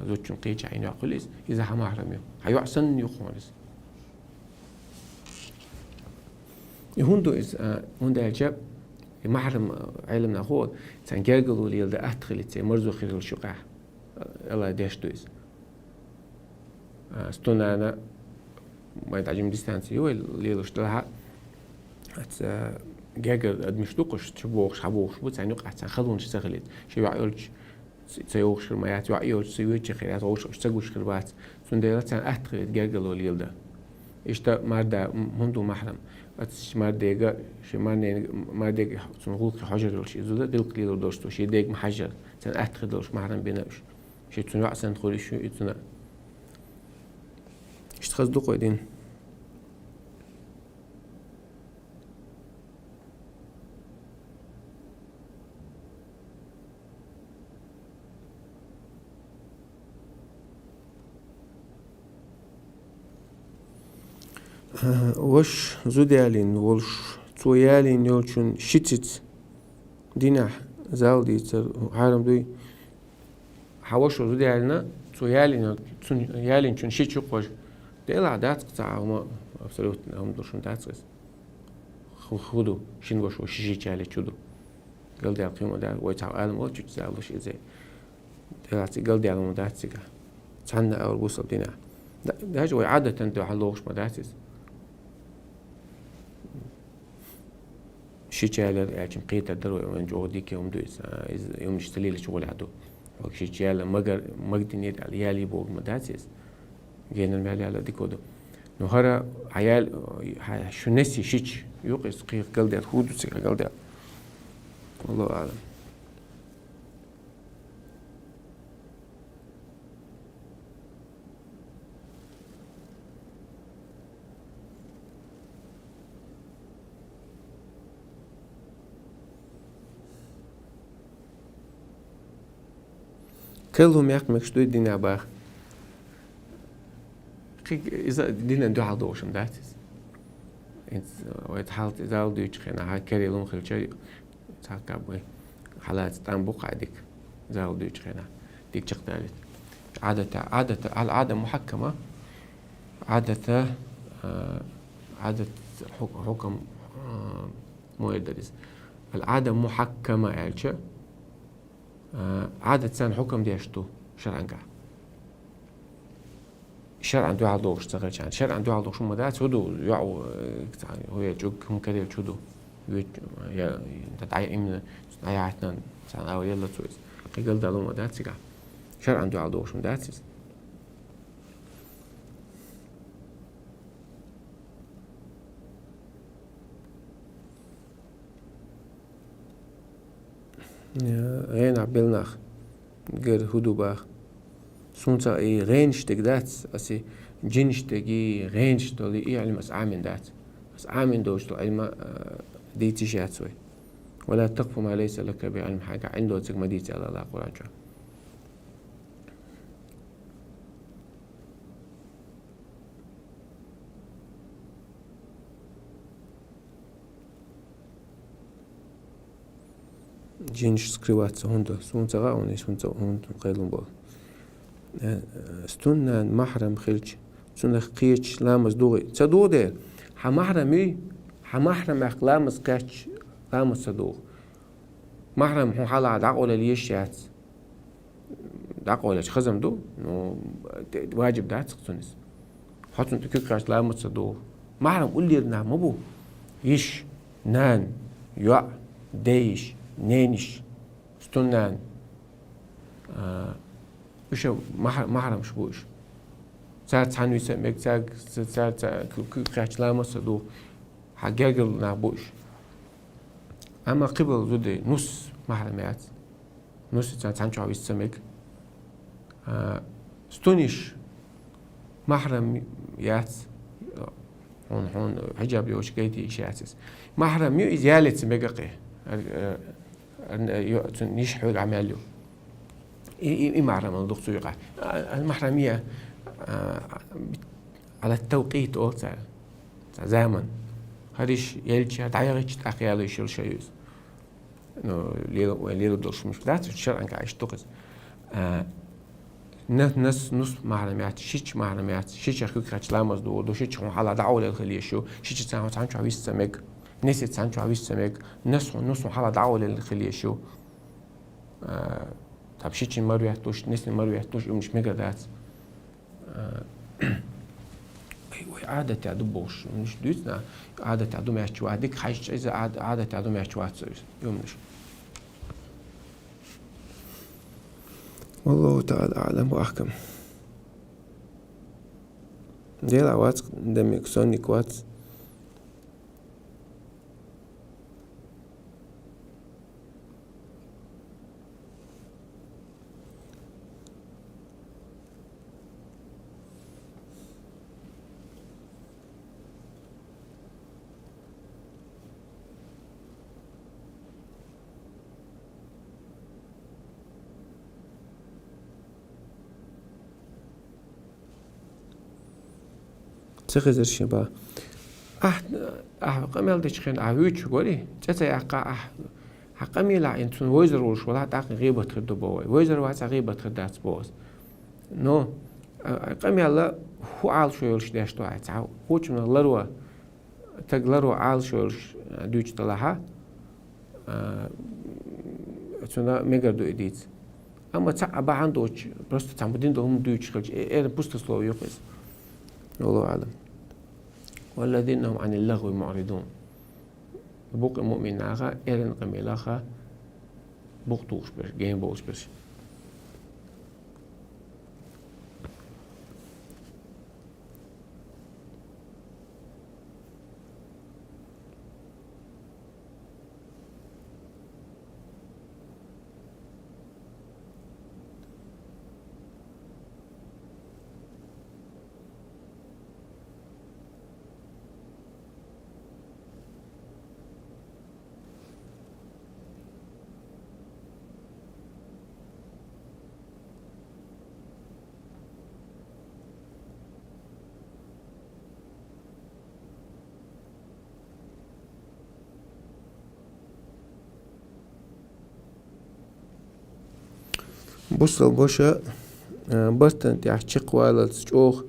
زوجين قيتشين يقول إذا محرم هيعسن يخونس يهوندو إذا هوندا الجاب محرم علمنا هو تنجاقلوا لي ده أدخل تي مرزو خير الشقاع الله ديش دويز استونا أنا ما يتعجم ديستانسي هو اللي اشتراها جاقل أدمش دوقش تبوخش حبوخش بوت يعني يقع تنخلون شتغلت شو يعيولش تيوخش المايات يعيولش سيويتش خيرات وش اشتغلش خربات سنديرات تن أدخل جاقلوا لي ده إشتا مردا مندو محرم أتش مرديجا شي مرديجا تنقول حجر ولا شيء زودا دلق ليلو دوستو شي ديج محجر سن أتخذ دوش محرم بيناش شي تنو أحسن تقولي شو يتنا اشتخذ دقو يدين وش زوديالين ولش تويالين يولشون شتت ديناح زالدي تر عالم دوي حوشو زوديالنا تويالين يالين شون شيت شقوش ديلا دات قطع هما أبسلوت هم درشون داتس خودو شين وش شيء جالي شودو قال دي القيمة ده ويتعب عالم ولا شو تزعلوش إزاي دلاتي قال دي على مداتي كا تحنا أول وصل دينا ده جوي عادة تنتو حلوش مداتس شي جالر يعني قيت درو من جو ديك يوم دويس يوم نشتري له شغل عدو وكشي جال مقدني على يالي بوق مداتس جينا المالي على ديكودو نهارا عيال شو نسي شيء يقيس قيق قلدر هودو سيك قلدر والله أعلم كلهم يقمك شدو الدنيا باخ إذا دينا ندو حضوش مداتس انت ويتحالت إذا وديش خينا هاي كري لون خل شيء تاكابوي حالات تنبوق عديك إذا وديش خينا ديك شقدالت عادة العادة محكمة عادة حكم مو يدرس العادة محكمة عالشة عادة سان حكم ديشتو شرعا كا شرعا دو عالدوش تغير شان شرعا دو عالدوش شو مدات هدو يعو هو يجوك هم كده شدو يا تدعي إمنا تدعي عتنا سان أو يلا تويس قيل دالو مدات سيقع شرعا دو عالدوش مدات سيس غين عبيلناخ غير هدو باخ سونتا اي غينشتك دات اسي جنشتكي غينشتولي اي علم اسعامن دات اسعامن دوشتو علم ديتي شاتسوي ولا تقف ما ليس لك بعلم حاجة عنده تك ما ديتي على الله قرآن شو جينش سكريوات هوندا سونتا غاوني سونتا هوندا قيلون بول ستون محرم خلج ستون قيتش لامس دوغي تصدو دير حمحرمي حمحرم لامس قيتش لامس صدوغ محرم هو حالا دعقو لليشات دعقو لش خزم دو نو واجب دات سقطنس حطن تكيكاش لامس صدوغ محرم قول لي نعم مبو يش نان يع ديش نينش ستون نان وش محرم شبوش ساعة تحنو يسميك ساعة كيكاش لامس صدوغ حقاقل نعبوش أما قبل زودي نص محرمات نص تانشوا يسميك ستونيش محرم يات هون حجاب يوش كيتي شاسس محرم يو إزالة سميققي نيش حوق عماليو إيه محرم الدكتور يقع المحرمية على التوقيت أو زمن هريش يلشي هتعيغيش تأخيالو يشيل شيوز إنه ليلو درش مش بدات الشرع إنك عايش تقص نص محرمات شيش محرمات شيش أخوك خاتش لامز دو شيش هم حالا دعوة للخليشو شيش تسانو تانشو عويس سمك نسي تسانشو عويس سمك نص حالا دعوة للخليشو طب شيش مرو يحتوش نسي مرو يحتوش مش ميجا دات عادة تعدو بوش مش دوتنا عادة تعدو ماشي وعدك حاجة إذا عادة تعدو ماشي واتسوي يوم مش والله تعالى أعلم وأحكم. ديل عوات دمك سونيك وات تخزر شبا قميل دشخين عويتش قولي تتا يقع قميلا انتون ويزر وش ولا تاق غيبة تردو بوي ويزر واتس غيبة تردات بوس نو قميلا هو عال شويلش داشتو عتاو هوش من اللروا تقلروا عال شويلش دوش طلعها تنا ميجردو إديت أما تعبا عندوش بس تعمدين دوم دوش خلج إيه بوست سلو يقص والله أعلم والذين هم عن اللغو معرضون بوق مؤمن ناخا إيرن قميلاخا بوق توش برش جيم بوش برش بص البوشة بستن تاع تشق ولا تشوخ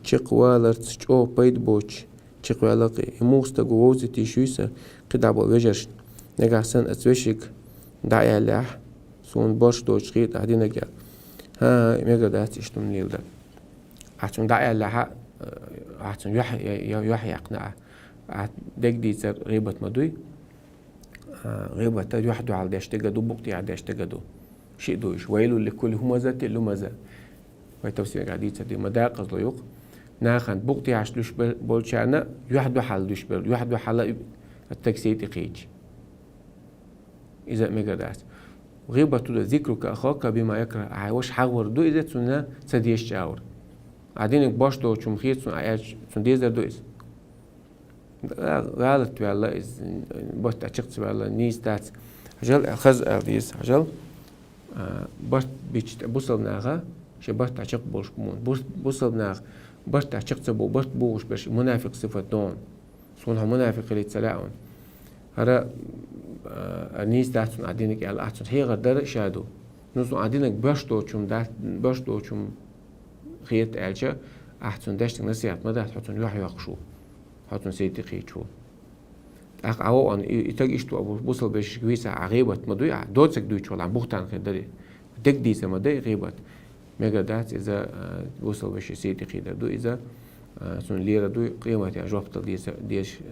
تشق ولا تشوخ بيد بوش تشق ولا موستا جوزي تيشويسا قد عبو وجرش نجح سن أتوشك دعيا لح سون باش دوش غير عدينا جال ها ميجا دات اشتم ليل ده عشان دعيا لح عشان يحيى يقنع دق دي صار غيبة مدوي غيبة تاد واحد على داش تجدو بقتي على داش تجدو شيء دوش ويل لكل همزة لمزة ويتوسيق عديد دي مداق قصليوق ناخن بقتي عش دوش بولشانا يوحد وحال دوش بول يوحد وحال التكسيت قيج إذا مجدات غيبة ذكرك أخاك بما يكره عاوش حاور دو إذا تسنا سديش شاور عدينك باش دو شم خير سن عايش سن ديزر دويس غالط والله إز بس تشقت والله نيس دات عجل خز أرديس عجل بس بيش بوصل ناغا شي بس تشق بوش كمون بوصل ناغ بس تشق تبو بس بوش بش منافق صفة دون سونها منافق اللي تلاعون هذا نيس داتون عدينك على أحسن هي غدر شادو نوزو عدينك باش دوشم دات باش دوشم خيط ألشة أحسن داشتك نسيات ما دات حتون يوحي يقشو حتون سيتي قيتشو عو أن يتاج إشتو أبو بوصل بش كويسة عغيبة مدوي دوتك دويتش ولا عم بوختان خدري دك ديسة مدوي غيبة ميجا دات إذا وصل بش سيتي قيدر دو إذا سون ليرة دو قيمة يعني جوابط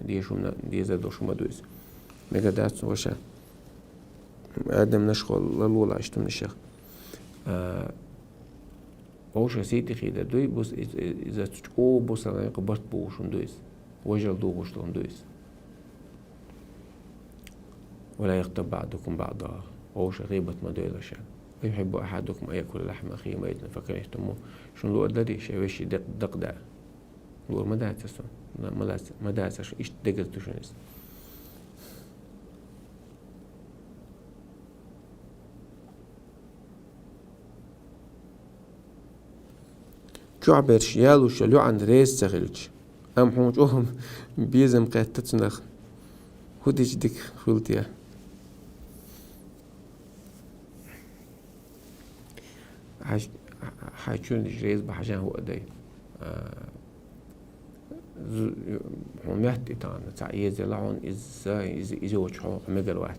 ديشومنا ديزا دوشو مدويس ميجا دات وشا آدم نشغل للولا عشتم نشغل أوش سيتي قيدر دوي بس إذا تشكو بوصل أنا قبرت بوشون دويس وجل دوغوش لهم دويس ولا يغتب بعضكم بعضا أوش غيبة مدوي لشان يحب أحدكم أن يأكل لحم أخيه ميتا فكرهتموه شون لو أدري شويش دق دا لو ما داتسون ما داتسش إيش دقت شونيس شو عبرش يالو شلو عن ريس سغلش أم حوجهم بيزم قاتتنخ هوديش ديك خلتيا حاجون جريز بحاجان هو أدي هم يحتي تانا تعيز لعون إذا وجهه مجال واحد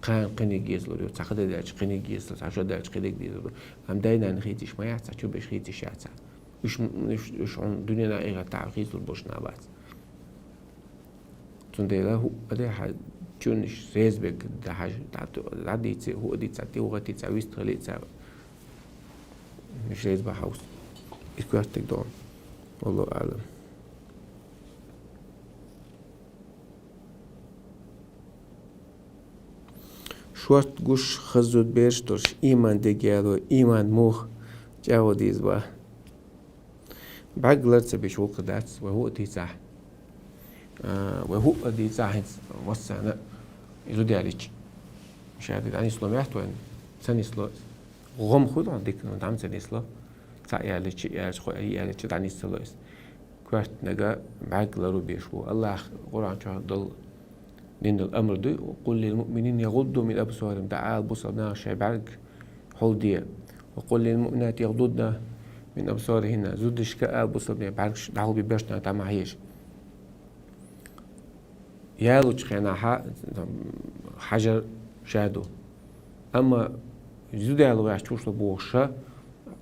قان قني جيز لو تعقد داش قني جيز تعشوا داش قني جيز هم داينا نخيتش ما يحتاج شو بيش خيتش يحتاج وش عن دنيا إيغا تعقيد البوش نابات تنديلا هو أدي حد جونش ريز بيك ده حاجة تعدي تي هو أدي تعدي هو غتي تعويست غلي تعب مش ريز بحوس إسكوات تقدون والله أعلم. شوارت گوش خزود برشترش ایمان دگیال و ایمان موخ جاو دیز با بعقلت بيش هو قدات وهو تيساح وهو دي ساحن وسنا يزود عليك مش هذا يعني سلام يحتوى سني سلا غم خود عندك نعم سني سلا سعي عليك يا خو أي عليك تعني سلاس كوارت نجا بعقل بيش هو الله قرآن شو ضل لأن الأمر ده وقل للمؤمنين يغضوا من أبصارهم تعال بصرنا شيء بعق حول دي وقل للمؤمنات يغضضن من أبصارهن زودش كأ بصرنا بعرش دعوا ببرشنا تعمعيش يالوش خنا حجر شادو أما زود يالو يعشوش لبوشة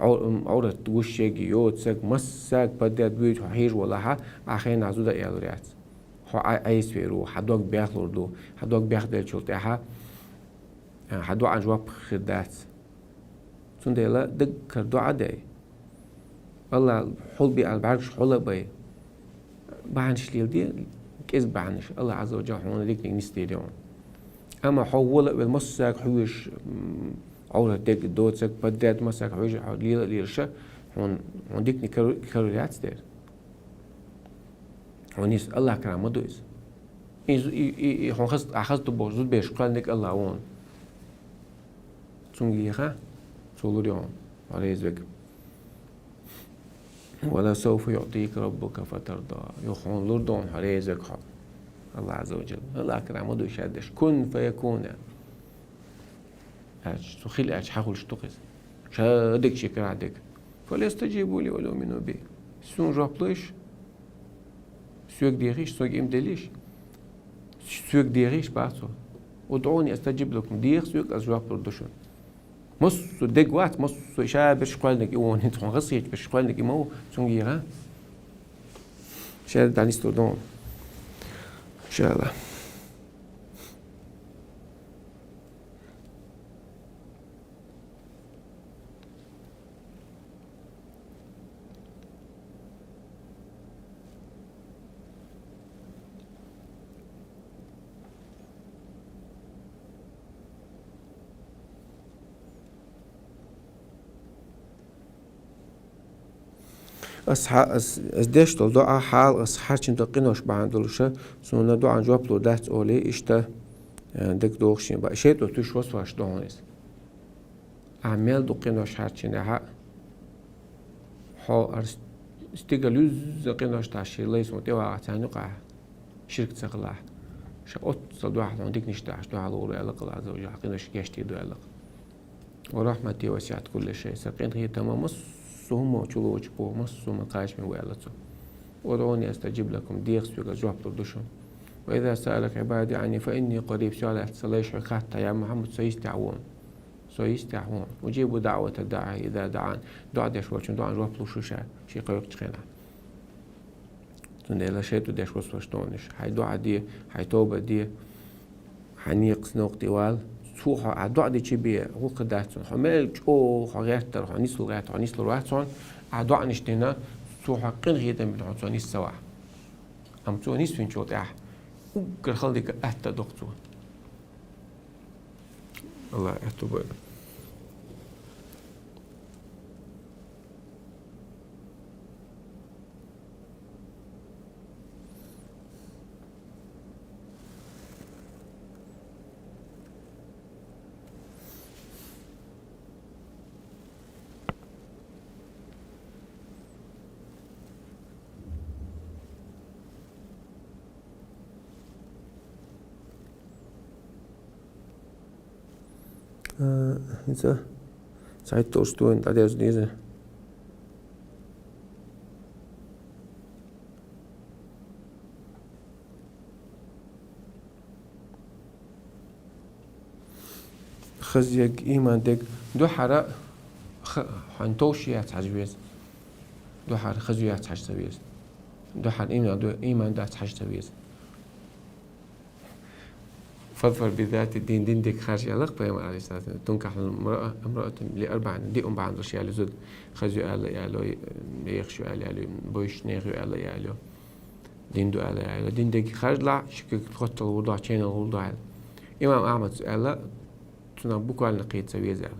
عورة وشك يوتسك مسك بدأت بيت حير ولا ها أخينا زود يالو ريات هو عايز فيرو حدوك بيخلردو حدوك بيخدل شلتها حدوك عن جواب خدات سندلا دق كردو عدي والله حول بي البعرش حول بي بعنش ليل كيس بعنش الله عز وجل هون ديك نستيريون أما حول بالمسك حوش عورة ديك دوتسك بدأت مسك حوش ليل ليرشة هون ديك نكرريات ستير هونيس الله كرام مدويس هون أخذت بوزود بيش قلنك الله هون تونجيها تولوريون عليه بك ولا سوف يعطيك ربك فترضى يخون لردون عليه بك الله عز وجل الله كرام مدويش هادش كن فيكون هاش تخيل هاش حاول شتقز شادك شكرا عدك فليستجيبوا لي ولو منو بي سون جابليش سوق ديريش سوق إمدليش سوق ديريش بعثوا ادعوني استجيب لكم دير سوق أزواج بردشون مص دق وقت مص شاب بش قلنك يوون هنتون غصيت بش قلنك يمو سونجيرا شاد دانيس تودون إن شاء الله ديش تول دعاء حال حرشين تقينوش بعندلوشة سونا دعاء جواب لو دات أولي إشتا دك دوخشين بقى شيء تو توش وصواش دونيس عمل دقينوش حرشين ها استيقلوز قينوش تاشي ليس متوا عتانو قا شركة سقلا شقط صدواح عندك نشتاش دعاء لوري ألق الله عز وجل قينوش يشتي دو ألق ورحمتي وسعت كل شيء سقين هي تمام هم وشلوش بو مصو مقاش من ويلتو ودعوني استجيب لكم ديخ سوغا جواب تردشون واذا سألك عبادي عني فاني قريب سؤال احتسليش حتى يا محمد سيستعون وجيبوا دعوة الداعي اذا دعان دعا ديش وشن دعا جواب لوشوشا شي قيوك تخينا تندي لا شيتو ديش وشتونش هاي دعا دي هاي توبة دي حنيق سنوق طوال سوحة عدوا دي تشبيه هو قداتون حمل جو حاجات حنيسلو غات حنيسلو راتون عدوا نشتنا سوحة قن غيدا من عطوني السوا أم تونيس فين شو تاع وكل خلدك أهتا دكتور الله أهتبر إذا سعيد تورستوين تعدي أزديزة خزيق إيمان ديك دو حرا حنتوشيات حجبيز دو حر خزيات حجتبيز دو حر إيمان دات حجتبيز فاظفر بذات الدين دين ديك خارج يالق بيامر عليه الصلاة والسلام تنكح امرأة لأربع دي بعد رشي على زود خزو يالو يخشو يالو بوش نيخو يالو دين دو يالو دين ديك خارج لا شكل تخطى الوضع شين الوضع إمام أحمد سؤال تنبوكو على نقيد سوية زال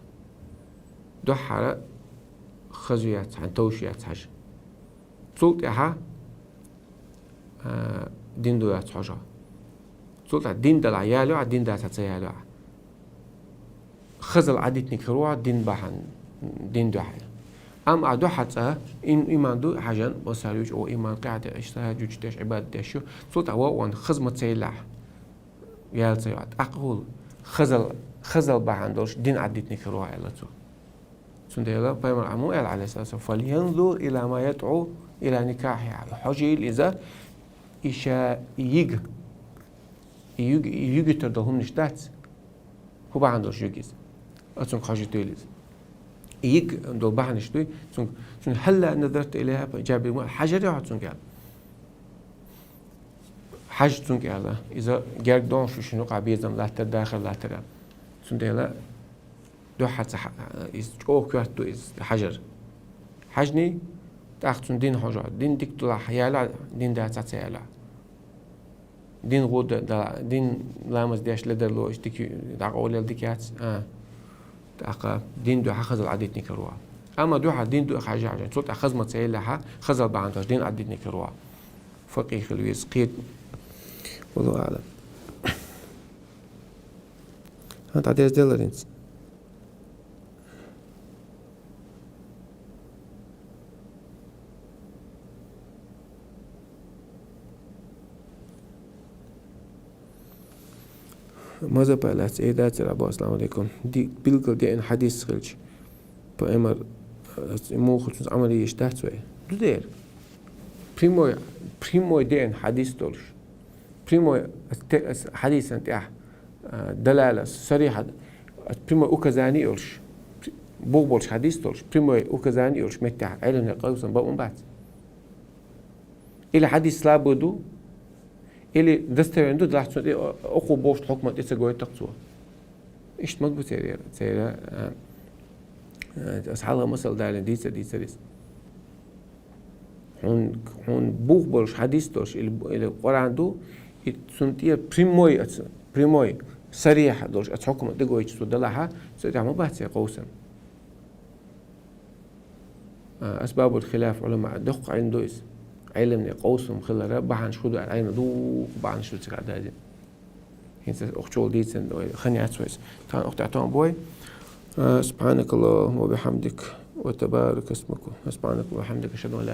دو حارة خزويات عن توشيات حاجة صوت إحا دين دو يات حاجة صوت دين دل عيالو على دين دات عيالو خزل عديت نكروع دين بحن دين دو حاجة أم عدو حتى إن إيمان دو حاجة وسالوج أو إيمان قاعدة اشتها جوج تاش عبادة تاشو صوت وان خزمة سيلاح يال سيوات أقول خزل بحن دوش دين عديت نكروع إلا تو سنديلا بيمر عمو قال عليه الصلاة والسلام فلينظر إلى ما يدعو إلى نكاحها حجيل إذا إشاء يجي تردهم نشتات هو بعد دوش يجيز أتسون حاجة توليز دول بعد نشتوي سون هلا نظرت إليها جاب حجر يعطون قال حاج تون قال إذا جاك دون شنو قابيزم لا تداخل لا ترى سنديلا دو حتى أو كواتو حجر حجني تأخذون دين حجر دين ديك طلع حيالا دين ده تعتيالا دين غود دين لامس ديش لدر لو اشتكي دعقول ديكات تأخذ دين دو حخز العديد نكروا أما دو حد دين دو حاجة عشان صوت أخذ ما تسيلها خزل بعندش دين عديد نكروا فقيه خلويس قيد والله أعلم هات عديس ديلرينز ماذا بقى سيدات الأبو السلام عليكم دي بيلقل دي إن حديث خلش بأمر مو خصوص عملي يشتهت سوي دو دير بريمو دي إن حديث دولش بريمو حديث أنت دلالة صريحة بريمو أوكازاني يولش بوغبولش حديث دولش بريمو أوكازاني يولش متى علم القوس بقوم بعد إلى حديث لابدو إلي دستويندو دلحتون أخو بوش حكمة إتساقوية تقصوه إيش مقبو سيرا أصحابها مصل دالين ديسا هون بوغ بولش حديث دوش إلي قرآن دو سنتيا بريموي صريحة دوش أتحكمة دقوية تسو دلحها سيتعمل بحث قوسا أسباب الخلاف علماء دق عندويس علمني قوسهم خلا بحن شو ده عين دوق بحن شو تسقى ده هنس أختول ديتن خني عتويس كان أخت عتون بوي سبحانك اللهم وبحمدك وتبارك اسمك سبحانك وبحمدك أشهد أن لا